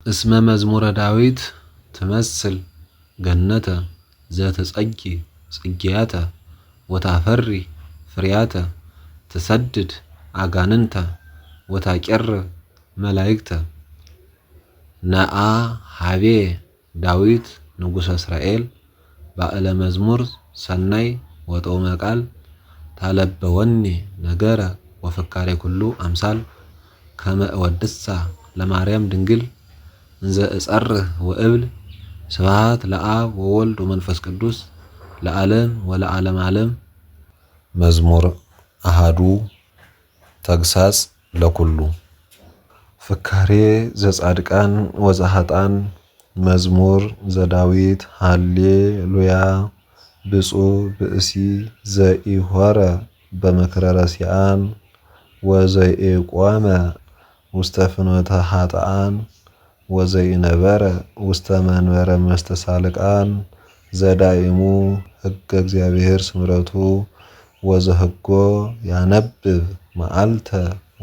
እስመ መዝሙረ ዳዊት ትመስል ገነተ ዘትጸጊ ጽጌያተ ወታፈሪ ፍሬያተ ትሰድድ አጋንንተ ወታቄር መላእክተ ነአ ሀቤ ዳዊት ንጉሠ እስራኤል ባዕለ መዝሙር ሰናይ ወጦመ ቃል ታለበወኒ ነገረ ወፍካሬ ኩሉ አምሳል ከመ እወድሳ ለማርያም ድንግል እንዘ እጸርህ ወእብል ስብሐት ለአብ ወወልድ ወመንፈስ ቅዱስ ለዓለም ወለዓለም ዓለም። መዝሙር አሃዱ ተግሳጽ ለኩሉ ፍካሬ ዘጻድቃን ወዘኃጥአን መዝሙር ዘዳዊት ሃሌሉያ። ብፁዕ ብእሲ ዘኢሖረ በምክረ ረሲዓን ወዘኢቆመ ውስተ ፍኖተ ኃጥአን ወዘኢነበረ ውስተ መንበረ መስተሳልቃን ዘዳኢሙ ሕገ እግዚአብሔር ስምረቱ ወዘሕጎ ያነብብ መዓልተ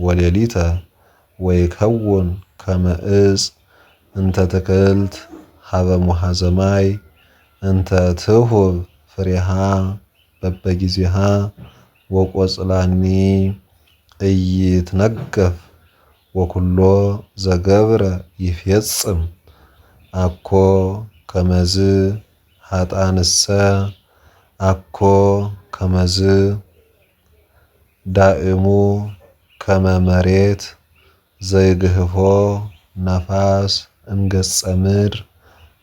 ወሌሊተ ወይከውን ከመ ዕፅ እንተ ትክልት ሀበ ሙሃዘ ማይ እንተ ትሁብ ፍሬሃ በበጊዜሃ ወቆጽላኒ ኢይትነገፍ ወኩሎ ዘገብረ ይፌጽም። አኮ ከመዝ ኃጥአንሰ አኮ ከመዝ ዳእሙ ከመ መሬት ዘይግህፎ ነፋስ እምገጸ ምድር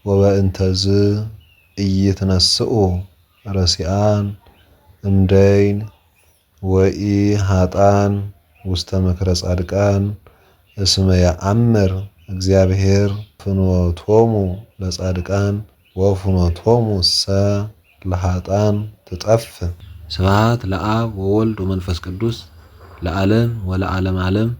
ወበእንተዝ ኢይትነስኡ ረሲዓን እምደይን ወኢኃጥአን ውስተ ምክረ ጻድቃን እስመ ያአምር እግዚአብሔር ፍኖቶሙ ለጻድቃን ወፍኖቶሙ ሰ ለኃጥአን ትጠፍ። ስብሐት ለአብ ወወልድ ወመንፈስ ቅዱስ ለዓለም ወለዓለም ዓለም።